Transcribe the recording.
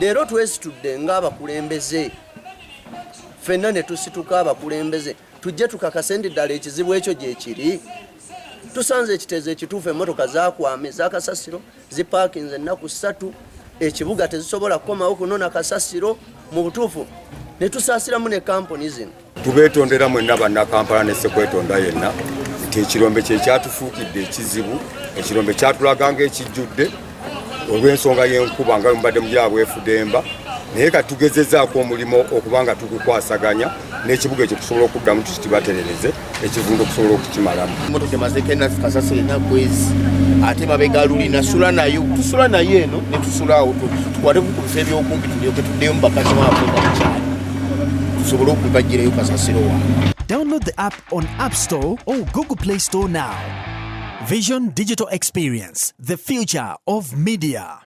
leero twesitudde ng'abakulembeze ffenna ne tusituka abakulembeze tujje tukakase ndi ddala ekizibu ekyo gye kiri. Tusanze ekiteezo ekituufu emmotoka zakwame zakasasiro zipaakinze ennaku 3 ekibuga tezisobola kukomawo kunona kasasiro mu butuufu ne tusaasiramu ne kampuni zino. Tubeetondera mwenna bannakampala ne Sekwetonda yenna nti ekirombe kye kyatufuukidde ekizibu, ekirombe kyatulaganga ekijjudde olw'ensonga y'enkuba nga mbadde mu gyabwefudemba, naye katugezezaako omulimu okubanga tukukwasaganya n'ekibuga ekyo kusobola okuddamu tukibaterereze ekivundo okusobola okukimalamu. Emmotoka emazeeko ennaku kasasiro enakwezi ate mabega luli nasula nayo tusula nayo eno ne tusulaawo tukwate ku bifo ebyokumpi tulyoke tuddeyo mu bakazi baafrika mukyalo tusobole okubagirayo kasasiro wange. Download the app on App Store or Google Play Store now. Vision Digital Experience, the future of media.